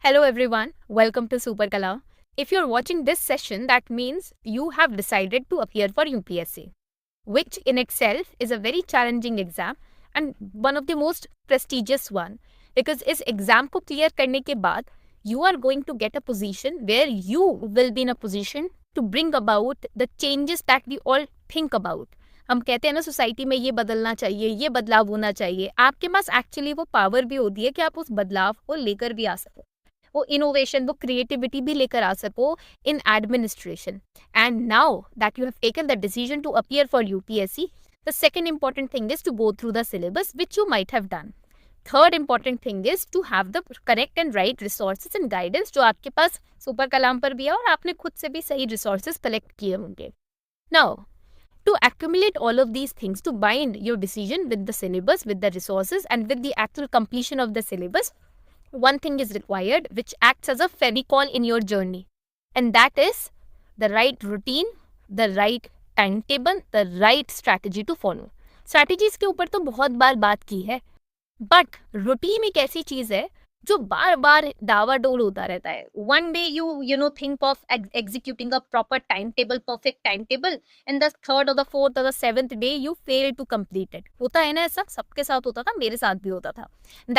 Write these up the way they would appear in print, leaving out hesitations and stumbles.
Hello everyone, welcome to Super Kala. If you're watching this session, that means you have decided to appear for UPSC, which in itself is a very challenging exam and one of the most prestigious one because इस exam को clear करने के बाद you are going to get a position where you will be in a position to bring about the changes that we all think about. हम कहते हैं ना society में ये बदलना चाहिए, ये बदलाव होना चाहिए. आपके पास एक्चुअली वो पावर भी होती है कि आप उस बदलाव को लेकर भी आ सको, वो इनोवेशन, वो क्रिएटिविटी भी लेकर आ सको in administration. And now that you have taken the decision to appear for UPSC, the second important thing is to go through the syllabus which you might have done. Third important thing is to have the correct and right resources and guidance जो आपके पास super कलाम पर भी है और आपने खुद से भी सही रिसोर्सेज कलेक्ट किए होंगे. Now to accumulate all of these things, to bind your decision with the syllabus, with the resources and with the actual completion of the syllabus, one thing is required which acts as a ferrycall in your journey, and that is the right routine, the right timetable, the right strategy to follow. Strategies के ऊपर तो बहुत बार बात की है, but routine एक ऐसी चीज है जो बार बार डावाडोल होता रहता है. One day you think of executing a proper timetable, perfect timetable, and the third or the fourth or the seventh day you fail to complete it. होता है ना, ऐसा सबके साथ होता था, मेरे साथ भी होता था.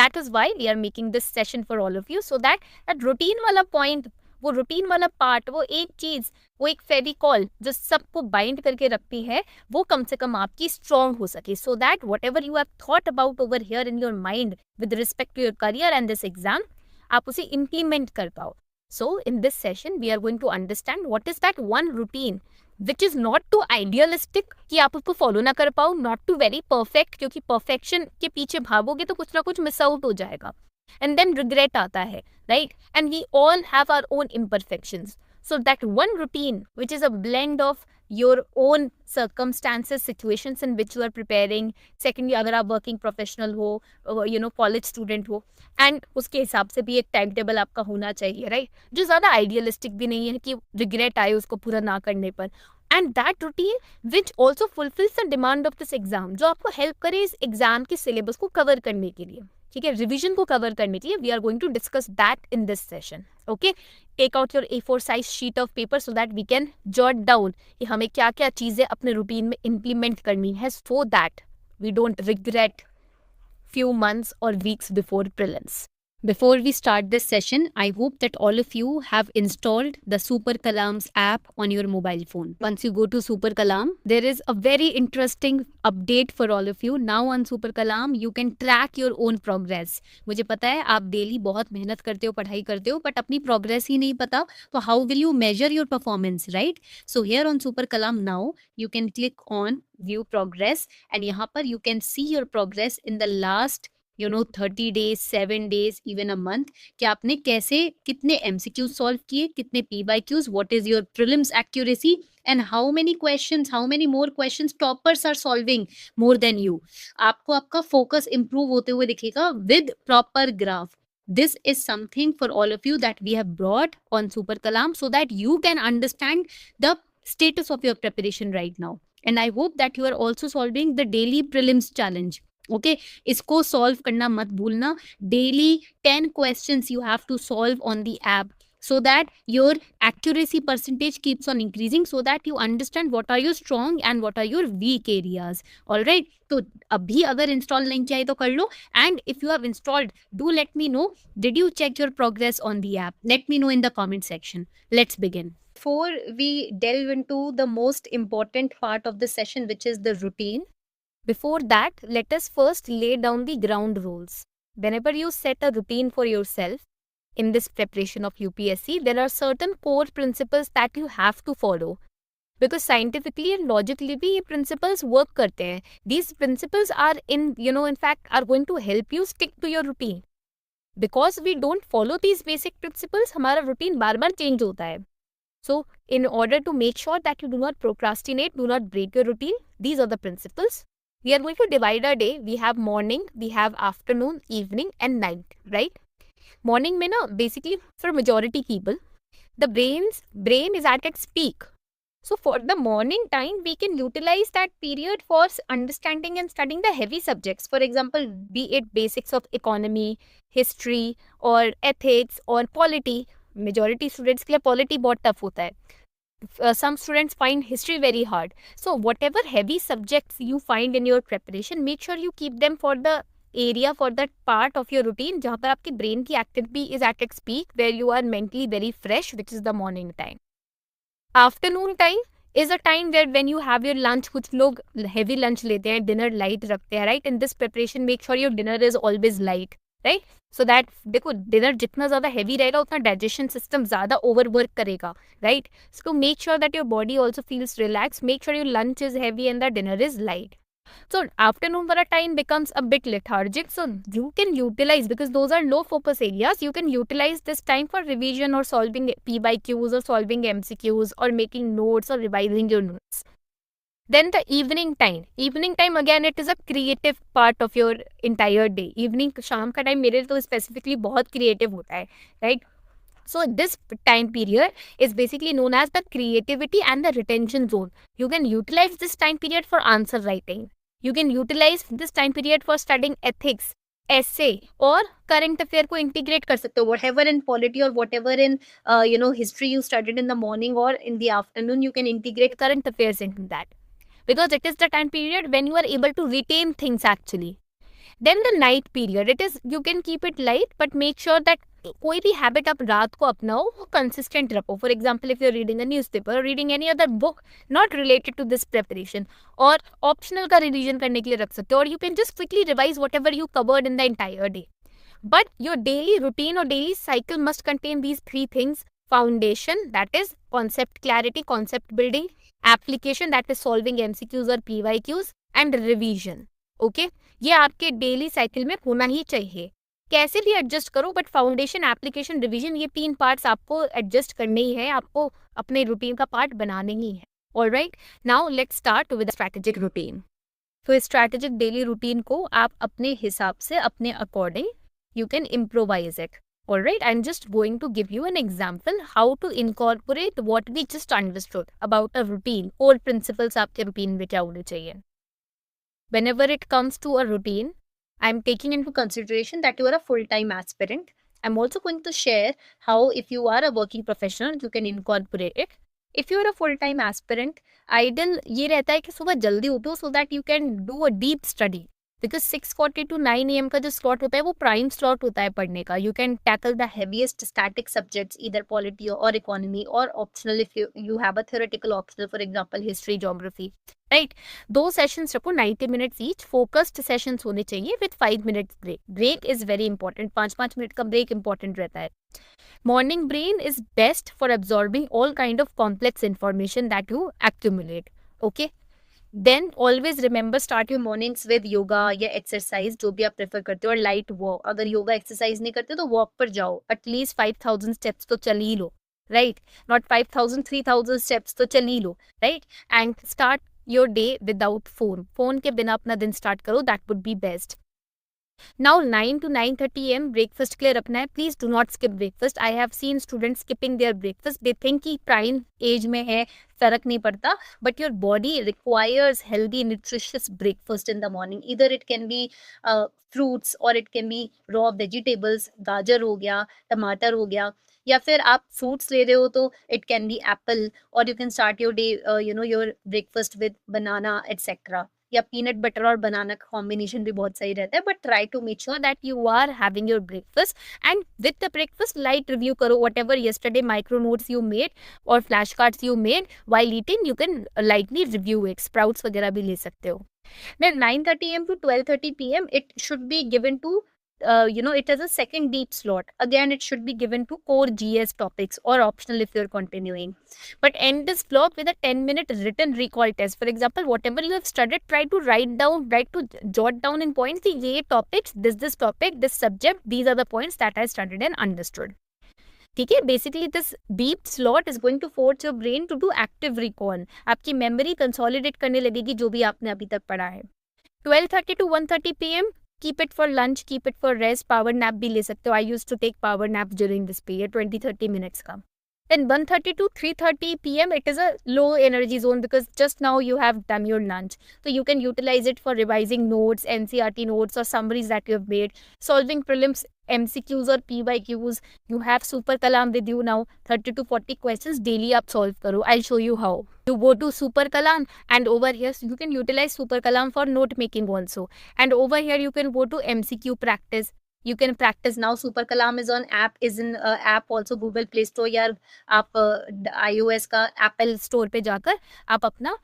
That is why we are making this session for all of you, so that routine वाला point, वो रूटीन वाला पार्ट, वो एक चीज, वो एक फेविकॉल जो सबको बाइंड करके रखती है, वो कम से कम आपकी स्ट्रॉन्ग हो सके, so that whatever you have thought about over here in your mind with respect to your career and this exam, आप उसे इम्प्लीमेंट कर पाओ. So in this session we are going to understand what is that one routine which is not too idealistic कि आप उसको follow ना कर पाओ, नॉट टू वेरी परफेक्ट, क्योंकि परफेक्शन के पीछे भागोगे तो कुछ ना कुछ मिस आउट हो जाएगा. And then regret आता है, right? And we all have our own imperfections. So that one routine, which is a blend of your own circumstances, situations in which you are preparing. Secondly, अगर आप working professional हो, college student हो, and उसके हिसाब से भी एक time table आपका होना चाहिए, right? जो ज़्यादा आइडियलिस्टिक भी नहीं है कि regret आए उसको पूरा ना करने पर. And that routine which also fulfills the demand of this exam, जो आपको हेल्प करे इस एग्जाम के सिलेबस को कवर करने के लिए, ठीक है, रिवीजन को कवर करने के लिए. We are going to discuss that in this session. Okay, take out your A4 size sheet of paper so that we can jot down कि हमें क्या क्या चीज़ें अपने रूटीन में इम्प्लीमेंट करनी है, so that we don't regret few months or weeks before prelims. Before we start this session, I hope that all of you have installed the Super Kalam's app on your mobile phone. Once you go to Super Kalam, there is a very interesting update for all of you. Now on Super Kalam, you can track your own progress. मुझे पता है आप daily बहुत मेहनत करते हो, पढ़ाई करते हो, बट अपनी प्रोग्रेस ही नहीं पता, तो how will you measure your performance, right? So here on Super Kalam now, you can click on view progress and यहाँ पर you can see your progress in the last 30 days, 7 days, even a month, कि आपने कैसे कितने MCQs solve किए, कितने PYQs, what is your prelims accuracy and how many questions, how many more questions toppers are solving more than you. आपको आपका focus improve होते हुए दिखेगा with proper graph. This is something for all of you that we have brought on Super Kalam so that you can understand the status of your preparation right now. And I hope that you are also solving the daily prelims challenge. Okay, इसको solve करना मत भूलना. Daily 10 questions you have to solve on the app so that your accuracy percentage keeps on increasing, so that you understand what are your strong and what are your weak areas. All right, तो अभी अगर install नहीं किया है तो कर लो, and if you have installed, do let me know, did you check your progress on the app? Let me know in the comment section. Let's begin. Before we delve into the most important part of the session, which is the routine, before that, let us first lay down the ground rules. Whenever you set a routine for yourself in this preparation of UPSC, there are certain core principles that you have to follow. Because scientifically and logically भी ये principles work करते हैं. These principles are in fact are going to help you stick to your routine. Because we don't follow these basic principles, हमारा routine बार बार change होता है. So, in order to make sure that you do not procrastinate, do not break your routine, these are the principles. We are going to divide our day. We have morning, we have afternoon, evening and night, right? Morning में ना basically for majority people, the brain is at its peak. So for the morning time, we can utilize that period for understanding and studying the heavy subjects. For example, be it basics of economy, history, or ethics, or polity. Majority students के लिए polity बहुत tough होता है. Some students find history very hard. So whatever heavy subjects you find in your preparation, make sure you keep them for the area, for that part of your routine जहाँ पर आपकी brain की activity is at its peak, where you are mentally very fresh, which is the morning time. Afternoon time is a time where when you have your lunch, कुछ लोग heavy lunch लेते हैं, dinner light रखते हैं, right? In this preparation, make sure your dinner is always light, right? So that देखो dinner जितना ज़्यादा heavy रहेगा उतना digestion system ज़्यादा overwork करेगा, right? So make sure that your body also feels relaxed. Make sure your lunch is heavy and the dinner is light. So afternoon wala time becomes a bit lethargic. So you can utilize, because those are low focus areas, you can utilize this time for revision or solving PYQs or solving MCQs or making notes or revising your notes. Then the evening time. Evening time again, it is a creative part of your entire day. Evening शाम का time मेरे तो specifically बहुत creative होता है, right? So this time period is basically known as the creativity and the retention zone. You can utilize this time period for answer writing. You can utilize this time period for studying ethics, essay, और current affair को integrate कर सकते हो. Whatever in polity or whatever in history you studied in the morning or in the afternoon, you can integrate current affairs into that, because it is the time period when you are able to retain things actually. Then the night period, it is, you can keep it light, but make sure that कोई भी habit आप रात को अपनाओ वो consistent रखो. For example, if you are reading a newspaper, reading any other book not related to this preparation, और optional का रिवीजन करने के लिए रख सकते हो, और you can just quickly revise whatever you covered in the entire day. But your daily routine और daily cycle must contain these three things: foundation, that is concept clarity, concept building; application, that is solving MCQs और PYQs; and revision. Okay, ये आपके daily cycle में होना ही चाहिए. कैसे भी adjust करो, बट फाउंडेशन, एप्लीकेशन, रिवीजन, ये 3 पार्ट्स आपको एडजस्ट करने ही है, आपको अपने रूटीन का पार्ट बनाने ही है. Alright, now let's start with strategic routine. तो स्ट्रैटेजिक डेली रूटीन को आप अपने हिसाब से, अपने according, you can improvise it. Alright, I am just going to give you an example how to incorporate what we just understood about a routine. और principles आपके routine में क्या होने चाहिए. Whenever it comes to a routine, I'm taking into consideration that you are a full-time aspirant. I'm also going to share how, if you are a working professional, you can incorporate it. If you are a full-time aspirant, ideal ये रहता है कि सुबह जल्दी उठो so that you can do a deep study. Because 6:40 to 9 AM का जो slot होता है वो prime slot होता है पढ़ने का. You can tackle the heaviest static subjects, either polity or economy, or optional if you have a theoretical optional, for example, history, geography. Right? 2 sessions रखो, 90 minutes each. Focused sessions होने चाहिए with 5 minutes break. Break is very important. 5-5 minute का break important रहता है. Morning brain is best for absorbing all kind of complex information that you accumulate. Okay? Then always remember, start your mornings with yoga या exercise, जो भी आप prefer करते हो, और light walk. अगर yoga exercise नहीं करते तो walk पर जाओ. At least 5,000 steps तो चल ही लो. Right? Not 5,000, 3,000 steps तो चल ही लो. Right? And start your day without phone. Phone के बिना अपना दिन start करो. That would be best. Now 9 to 9:30 AM breakfast के लिए रखना है. Please do not skip breakfast. I have seen students skipping their breakfast. They think कि prime age में है, फर्क नहीं पड़ता. But your body requires healthy, nutritious breakfast in the morning. Either it can be fruits or it can be raw vegetables. गाजर हो गया, टमाटर हो गया, या फिर आप फ्रूट्स ले रहे हो तो इट कैन बी एप्पल, और you can start your day your breakfast with banana etcetera, या पीनट बटर और बनाना का कॉम्बिनेशन भी बहुत सही रहता है. But try to make sure that you are having your breakfast, and with the breakfast light review करो whatever yesterday micro notes you made और flash cards you made while eating. You can lightly review it. Sprouts वगैरह भी ले सकते हो. Then 9:30 AM to 12:30 PM, it should be given to it has a second deep slot. Again, it should be given to core GS topics or optional if you're continuing. But end this block with a 10-minute written recall test. For example, whatever you have studied, try to jot down in points the ये topics, this topic, this subject, these are the points that I studied and understood. ठीक है, basically this deep slot is going to force your brain to do active recall. आपकी memory consolidate करने लगेगी जो भी आपने अभी तक पढ़ा है. 12:30 to 1:30 PM, keep it for lunch, keep it for rest. Power nap भी ले सकते हो. I use to take power nap during this period, 20-30 minutes का. Then 1:30 to 3:30 p.m. it is a low energy zone because just now you have done your lunch. So you can utilize it for revising notes, NCRT notes or summaries that you have made, solving prelims MCQs or PYQs. You have Super Kalam with you now. 30 to 40 questions daily आप solve करो. I'll show you how. You go to Super Kalam and over here you can utilize Super Kalam for note making also. And over here you can go to MCQ practice. You can practice now. Super Kalam is on app, is in app also Google Play Store या आप iOS का Apple Store पे जाकर आप अपना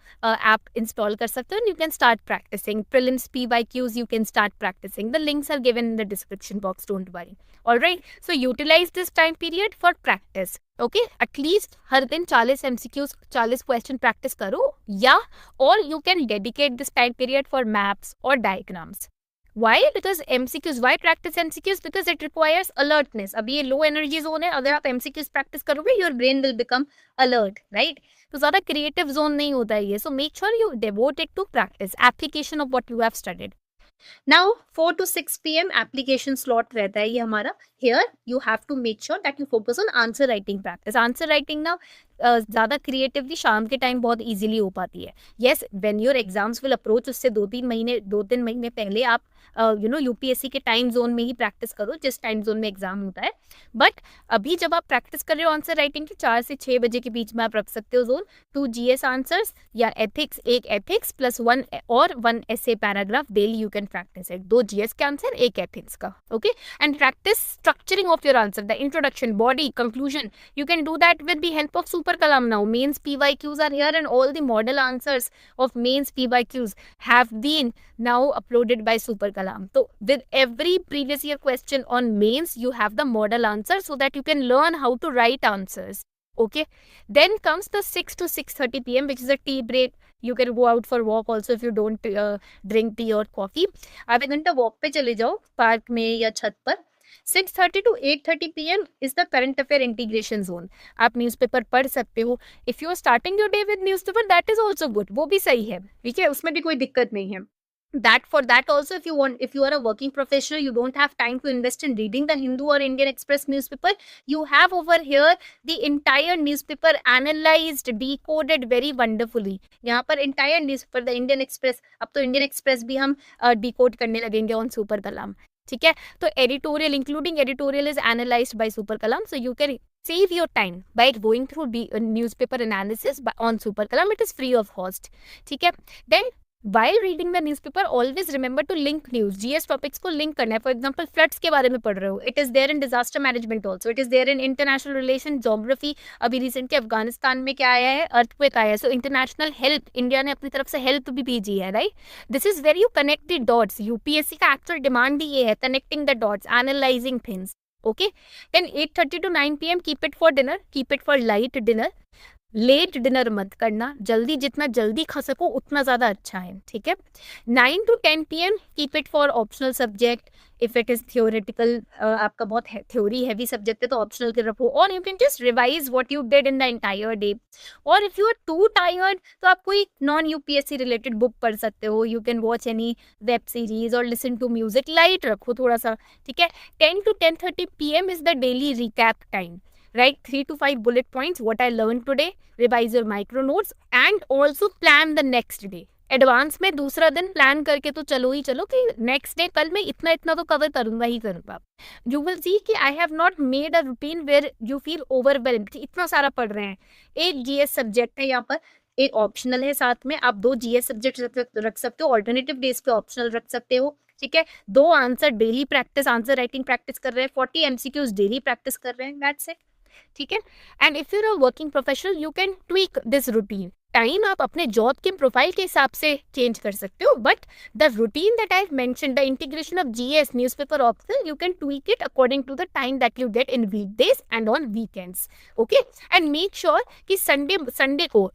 app install कर सकते हो and you can start practicing. Prelims PYQs you can start practicing. The links are given in the description box, don't worry. Alright, so utilize this time period for practice. Okay, at least हर दिन 40 MCQs 40 question practice करो या or you can dedicate this time period for maps or diagrams. Why? Because MCQs. Why practice MCQs? Because it requires alertness. अभी ये low energy zone है. अगर आप MCQs practice करोगे, your brain will become alert, right? तो ज़्यादा creative zone नहीं होता है ये. So make sure you devote it to practice, application of what you have studied. Now 4 to 6 p.m. application slot रहता है ये हमारा. Here you have to make sure that you focus on answer writing practice. Answer writing now ज़्यादा creatively शाम के time बहुत easily हो पाती है. Yes, when your exams will approach, उससे 2-3 महीने पहले आप यूपीएससी के टाइम जोन में ही प्रैक्टिस करो जिस टाइम जोन में एग्जाम होता है. बट अभी जब आप प्रैक्टिस कर रहे हो आंसर राइटिंग की 4 से 6 बजे के बीच में आप रख सकते हो जोन. 2 GS आंसर्स या एथिक्स, एक ethics plus 1 essay paragraph daily you can practice it. 2 GS के आंसर, एक एथिक्स का. Okay, and practice structuring of your answer, the introduction, body, conclusion. You can do that with the help of Super Kalam now. Mains PYQs are here and all the model answers of mains PYQs have been now uploaded by Super Kalam. So with every previous year question on mains, you have the model answer so that you can learn how to write answers. Okay. Then comes the 6 to 6:30 p.m. which is a tea break. You can go out for walk also if you don't drink tea or coffee. आधे घंटा walk पे चले जाओ park में या छत पर. 6:30 to 8:30 p.m. is the current affair integration zone. आप न्यूज़पेपर पढ़ सकते हो. If you are starting your day with newspaper, that is also good. वो भी सही है, ठीक है, उसमें भी कोई दिक्कत नहीं है. For that also, if you are a working professional, you don't have time to invest in reading the Hindu or Indian Express newspaper. You have over here the entire newspaper analyzed, decoded very wonderfully. यहाँ पर entire newspaper, the Indian Express, अब तो Indian Express भी हम decode करने लगेंगे on Super Kalam. ठीक है, तो editorial, including editorial, is analysed by super Kalam. So you can save your time by going through the newspaper analysis on Super Kalam. It is free of cost. ठीक है. Then while reading the newspaper, always remember to link news. GS topics को link करना है. For example, floods के बारे में पढ़ रहे हो, it is there in disaster management also. It is there in international relation, geography. अभी रिसेंट के अफगानिस्तान में क्या आया है, earthquake आया है. So international help, इंडिया ने अपनी तरफ से हेल्प भी भेजी है, right? This is where you connect the dots. UPSC का actual demand ही ये है, connecting the dots, analyzing things. Okay. Then 8:30 to 9 p.m. keep it for dinner. Keep it for light dinner. Late dinner मत करना. जल्दी, जितना जल्दी खा सको उतना ज़्यादा अच्छा है. ठीक है. 9 to 10 p.m. Keep it for optional subject. If it is theoretical, आपका बहुत थ्योरी हैवी सब्जेक्ट है तो ऑप्शनल के रखो. और you can just revise what you did in the entire day. और if you are too tired तो आप कोई नॉन यूपीएससी रिलेटेड बुक पढ़ सकते हो. You can watch any web series और लिसन टू म्यूजिक. लाइट रखो थोड़ा सा. ठीक है. 10 to 10:30 p.m. Is the daily recap time. Write 3 to 5 bullet points, what I learned today, revise your micro notes and also plan the next day. Advance में दूसरा दिन plan करके तो चलो ही चलो कि नेक्स्ट डे कल मैं इतना इतना तो कवर करूंगा ही करूंगा. यू विल सी कि I have not made a routine where you feel overwhelmed. इतना सारा पढ़ रहे हैं. एक जीएस सब्जेक्ट है यहाँ पर, एक ऑप्शनल है साथ में. आप 2 जीएस सब्जेक्ट रख सकते हो, ऑल्टरनेटिव डेज पे ऑप्शनल रख सकते हो. ठीक है. 2 answer daily practice, answer writing practice कर रहे हैं. 40 MCQs डेली प्रैक्टिस कर रहे हैं. That's it. ठीक है. And if you are working professional you can tweak this routine. Time आप अपने जॉब के प्रोफाइल के हिसाब से चेंज कर सकते हो. But the routine that I mention, the integration of GS newspaper optional, you can tweak it according to the time that you get in weekdays and on weekends. Okay. And make sure कि Sunday को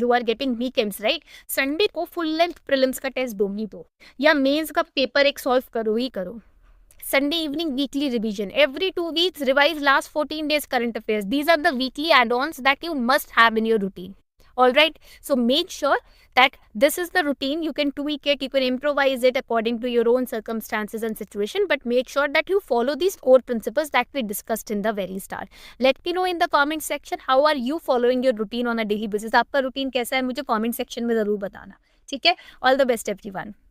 you are getting weekends, right, Sunday को full length prelims का test दोगी तो, या mains का paper एक solve करो ही करो. Sunday evening weekly revision. Every 2 weeks revise last 14 days current affairs. These are the weekly add-ons that you must have in your routine. All right. So make sure that this is the routine. You can tweak it, you can improvise it according to your own circumstances and situation, but make sure that you follow these core principles that we discussed in the very start. Let me know in the comment section how are you following your routine on a daily basis. आपका routine कैसा है मुझे comment section में जरूर बताना. ठीक है. All the best everyone.